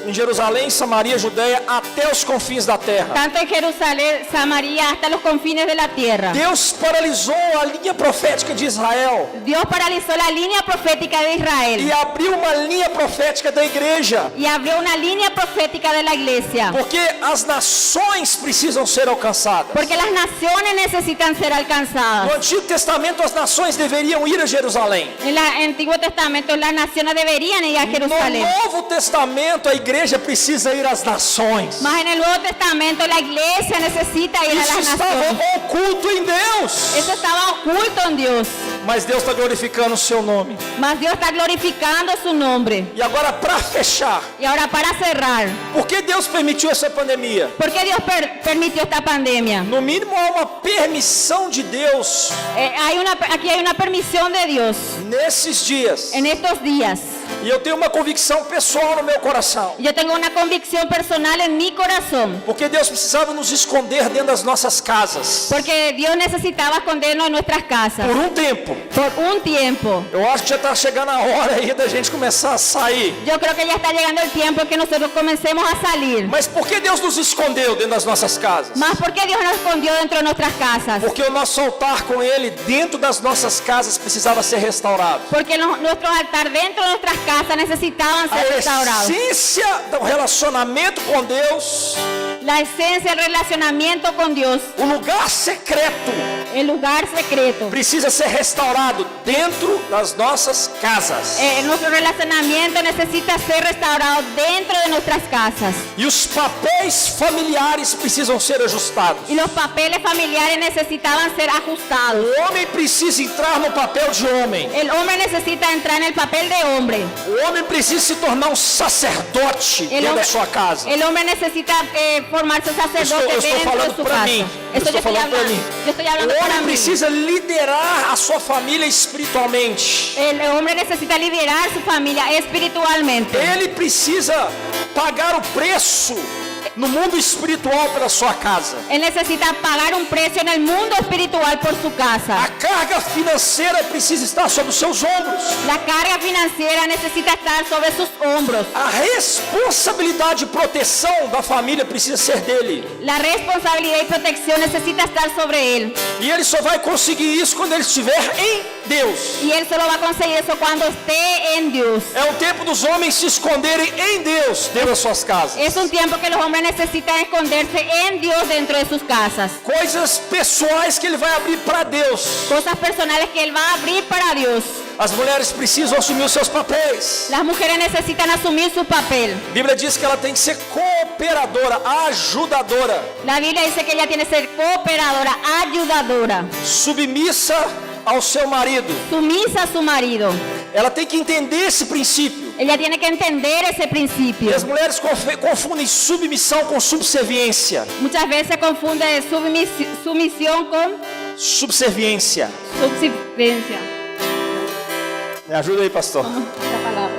em Jerusalém, Samaria, Judeia, até os confins da terra. tanto en Jerusalén, Samaria, hasta los confines de la tierra. Deus paralisou a linha profética de Israel Dios paralizó la línea profética de e Israel abriu uma linha profética da igreja, y abrió una línea profética de la iglesia, porque as nações precisam ser alcançadas. porque las naciones necesitan ser No alcanzadas. Antigo Testamento as nações deveriam ir a Jerusalém. En el Antiguo Testamento las naciones deberían ir a No Jerusalén, Novo Testamento a igreja precisa ir às nações. mas en el Nuevo Testamento la iglesia necesita ir a Isso las estava naciones. oculto em Deus, Eso estaba oculto en Dios, mas Deus está glorificando o seu nome. mas Dios está glorificando su nombre. E agora, para fechar, Y ahora para cerrar, por que Deus permitiu essa pandemia? ¿por qué Dios permitió esta pandemia? No mínimo há uma permissão de Deus Aquí hay una permisión de Dios nesses dias. en estos días. E eu tenho uma convicção pessoal no meu coração. Yo tengo una convicción personal en mi corazón, Porque Deus precisava nos esconder dentro das nossas casas. porque Dios necesitaba escondernos en nuestras casas Por um tempo. por un tiempo. Eu acho que já está chegando a hora aí da gente começar a sair. Yo creo que ya está llegando el tiempo en que nosotros comencemos a salir. Mas por que Deus nos escondeu dentro das nossas casas? Más porque Dios nos escondió dentro de nuestras casas. Porque o nosso altar com Ele dentro das nossas casas precisava ser restaurado. Porque nuestros altares dentro de nuestras casas necesitaban ser A restaurados. essência do relacionamento com Deus, La esencia del relacionamiento con Dios, o lugar secreto, el lugar secreto. precisa ser restaurado dentro das nossas casas. Nuestro relacionamiento necesita ser restaurado dentro de nuestras casas. E os papéis familiares precisam ser ajustados. Y los papeles familiares necesitaban ser ajustados. O homem precisa entrar no papel de homem. El hombre necesita entrar en el papel de hombre. O homem precisa se tornar um sacerdote dentro da sua casa. El hombre necesita formarse sacerdote Eu estou dentro de falando su para casa. mim. Eu Esto estou falando para mim. Yo estoy hablando O para homem mí. precisa liderar a sua família espiritualmente. El hombre necesita liderar su familia espiritualmente. Ele precisa pagar o preço no mundo espiritual pela sua casa. Él necesita pagar un precio en el mundo espiritual por su casa. A carga financeira precisa estar sobre os seus ombros. La carga financiera necesita estar sobre sus hombros. A responsabilidade e proteção da família precisa ser dele. La responsabilidad y protección necesita estar sobre él. E ele só vai conseguir isso quando ele estiver em Deus. Y él solo va a conseguir eso cuando esté en Dios. É o tempo dos homens se esconderem em Deus dentro das suas casas. Es un tiempo que los hombres necesitan esconderse en Dios dentro de sus casas. Coisas pessoais que ele vai abrir para Deus. Cosas personales que él va a abrir para Dios. As mulheres precisam assumir os seus papéis. Las mujeres necesitan asumir su papel. A Bíblia diz que ela tem que ser cooperadora, ajudadora, La Biblia dice que ella tiene que ser cooperadora, ayudadora, submissa ao seu marido. sumisa a su marido. Ela tem que entender esse princípio. Ella tiene que entender ese principio. E as mulheres confundem submissão com subserviência. Muchas veces confunde sumisión con Subserviência. subsistencia. Me ajuda aí, pastor. Esa palabra.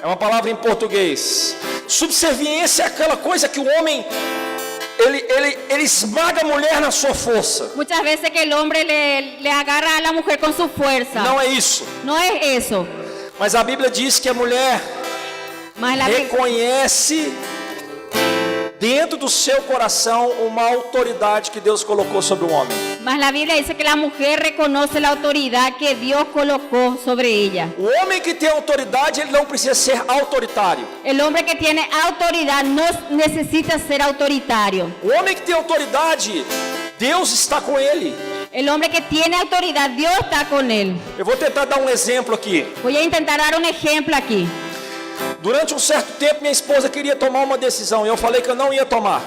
É uma palavra em português. Subserviência é aquela coisa que o homem ele esmaga a mulher na sua força. Muchas veces que el hombre le agarra a la mujer con su fuerza. Não é isso. No es eso. Mas a Bíblia diz que a mulher Mas la Biblia reconhece dentro do seu coração uma autoridade que Deus colocou sobre o homem. dice que la mujer reconoce la autoridad que Dios colocó sobre ella. O homem que tem autoridade, ele não precisa ser autoritário. El hombre que tiene autoridad no necesita ser autoritario. O homem que tem autoridade, Deus está com ele. El hombre que tiene autoridad, Dios está con él. Eu vou tentar dar um exemplo aqui. Voy a intentar dar un ejemplo aquí. Durante um certo tempo, minha esposa queria tomar uma decisão e eu falei que eu não ia tomar.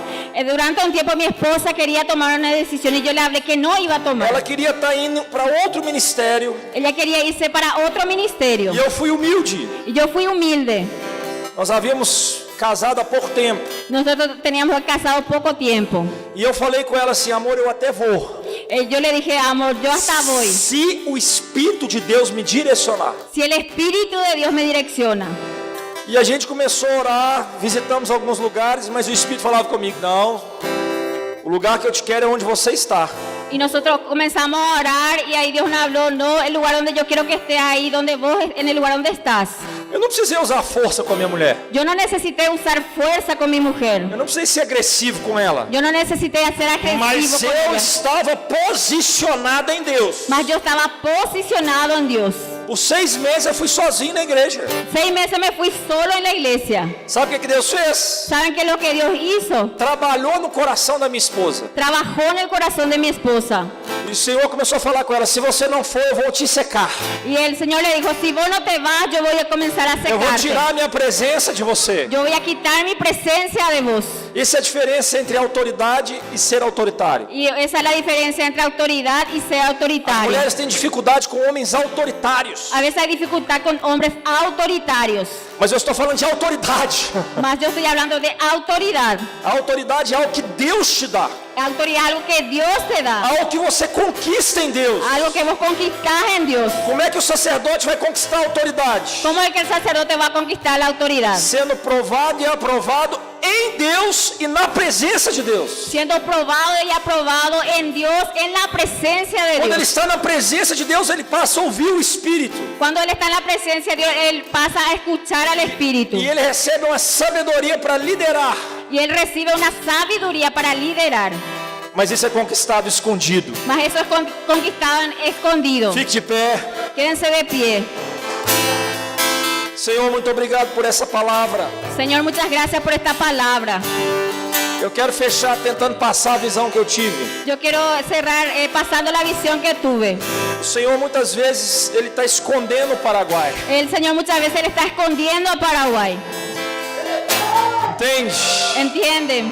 Durante un tiempo mi esposa quería tomar una decisión y yo le hablé que no iba a tomar. Ela queria estar indo para outro ministério Ella quería irse para otro ministerio. e eu fui humilde. Y yo fui humilde. Nós havíamos casado há pouco tempo Nosotros teníamos casado poco tiempo. e eu falei com ela assim: amor, eu até vou, Yo le dije, amor, yo hasta voy. se o Espírito de Deus me direcionar. Si el Espíritu de Dios me direcciona. E a gente começou a orar, visitamos alguns lugares, mas o Espírito falava comigo: não, o lugar que eu te quero é onde você está. Y nosotros comenzamos a orar y ahí Dios nos habló, no, el lugar donde yo quiero que estés ahí, donde vos, en el lugar donde estás. Eu não precisei usar força com a minha mulher. Yo no necesité usar fuerza con mi mujer. Eu não precisei ser agressivo com ela. Yo no necesité ser agresivo Mas con eu ella. estava posicionada em Deus. Mas yo estaba posicionado en Dios. Por 6 meses eu fui sozinho na igreja. 6 meses me fui solo en la iglesia. Sabe o que Deus fez? ¿Saben qué es lo que Dios hizo? Trabalhou no coração da minha esposa. Trabajó en el corazón de mi esposa. E o Senhor começou a falar com ela: se você não for, eu vou te secar. Y el Señor le dijo, si vos no te vas, yo voy a comenzar a Eu vou secarte. tirar a minha presença de você. Yo voy a quitar mi presencia de vos. Essa é a diferença entre autoridade e ser autoritário. Y esa es la diferencia entre autoridad y ser As autoritario. mulheres têm dificuldade com homens autoritários. A veces hay dificultad con hombres autoritarios. Mas eu estou falando de autoridade. Mas yo estoy hablando de autoridad. A autoridade é algo que Deus te dá. Autoridad es algo que Dios te da. Algo que você conquista em Deus. Algo que vos conquistás en Dios. Como é que o sacerdote vai conquistar a autoridade? ¿Cómo es que el sacerdote va a conquistar la autoridad? Sendo provado e aprovado em Deus e na presença de Deus. Siendo probado y aprobado en Dios, en la presencia de Quando ele Dios. está na presença de Deus, ele passa a ouvir o Espírito. Cuando Él está en la presencia de Dios, Él pasa a escuchar al Espíritu. E ele recebe uma sabedoria para liderar. Y Él recibe una sabiduría para liderar. Mas isso é conquistado escondido. Mas eso es conquistado en escondido. Fique de pé. Quédense de pie. Senhor, muito obrigado por essa palavra. Señor, muchas gracias por esta palabra. Eu quero fechar tentando passar a visão que eu tive. Yo quiero cerrar pasando la visión que tuve. O Senhor muitas vezes ele está escondendo o Paraguai. El Señor muchas veces le está escondiendo a Paraguay. Entende? ¿Entienden?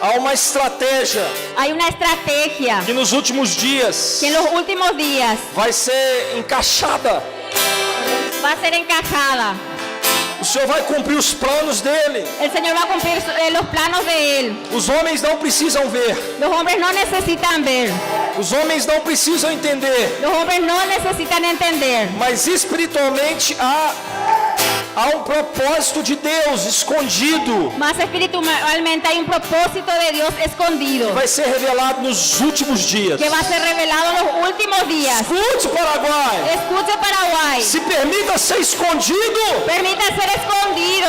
Há uma estratégia Hay una estrategia que nos últimos dias que en los últimos días vai ser encaixada. va a ser encajada. O Senhor vai cumprir os planos dele. El Señor va a cumplir los planos de Él. Os homens não precisam ver. Los hombres no necesitan ver. Os homens não precisam entender. Los hombres no necesitan entender. Mas espiritualmente há Há um propósito de Deus escondido. Más espiritualmente hay un propósito de Dios escondido Vai ser revelado nos últimos dias. que va a ser revelado en los últimos días. Escute, Paraguai. Escuche Paraguay, Se permita ser escondido. permita ser escondido.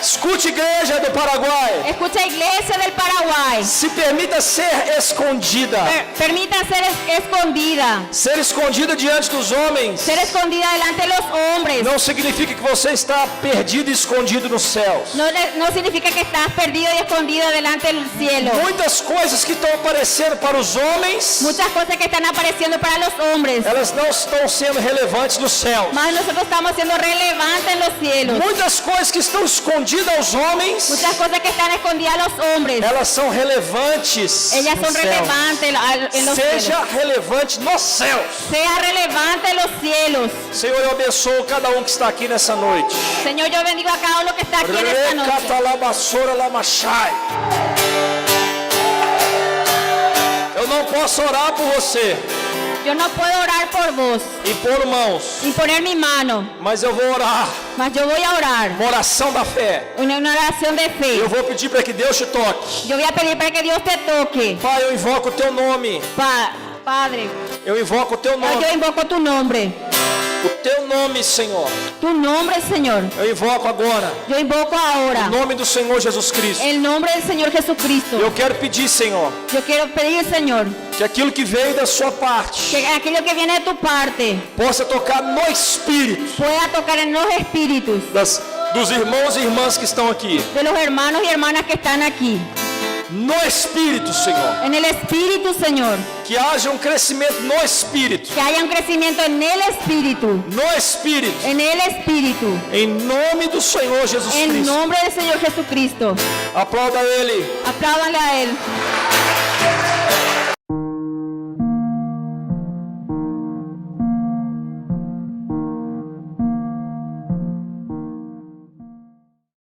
Escute, igreja do Paraguai. Escucha iglesia del Paraguay, Se permita ser escondida. permita ser escondida. Ser escondida diante dos homens Ser escondida delante de los hombres não significa que você está perdido e escondido nos céus. no significa que estás perdido y escondido delante del cielo. Muitas coisas que estão aparecendo para os homens, Muchas cosas que están apareciendo para los hombres, elas não estão sendo relevantes nos céus. más nosotros estamos siendo relevantes en los cielos. Muitas coisas que estão escondidas aos homens, Muchas cosas que están escondidas a los hombres, elas são relevantes ellas nos son céus. relevantes en los Seja cielos. relevante nos céus. Sea relevante en los cielos. Senhor, eu abençoo cada um que está aqui nessa noite. Señor, yo bendigo a cada uno que está aquí en esta noche. Recatalabassora lamachai. Eu não posso orar por você, Yo no puedo orar por vos impor mãos, y poner mi mano, mas eu vou orar, mas yo voy a orar uma oração da fé. una oración de fe. Eu vou pedir para que Deus te toque. Yo voy a pedir para que Dios te toque. Pai, eu invoco o teu nome. Padre, Eu invoco o teu nome. yo invoco tu nombre. O teu nome, Senhor. Tu nombre, Señor. Eu invoco agora Yo invoco ahora o nome do Senhor Jesus Cristo. el nombre del Señor Jesucristo. Eu quero pedir, Senhor, Yo quiero pedir, Señor, que aquilo que veio da sua parte que aquello que viene de tu parte possa tocar no espírito pueda tocar en los espíritus dos irmãos e irmãs que estão aqui. de los hermanos y hermanas que están aquí. No espírito, Senhor. En el espíritu, Señor. Que haja um crescimento no espírito. Que haya un crecimiento en el espíritu. No espírito. En el espíritu. Em nome do Senhor Jesus En Cristo. nombre del Señor Jesucristo. Aplauda Ele. Apláudanle a Él.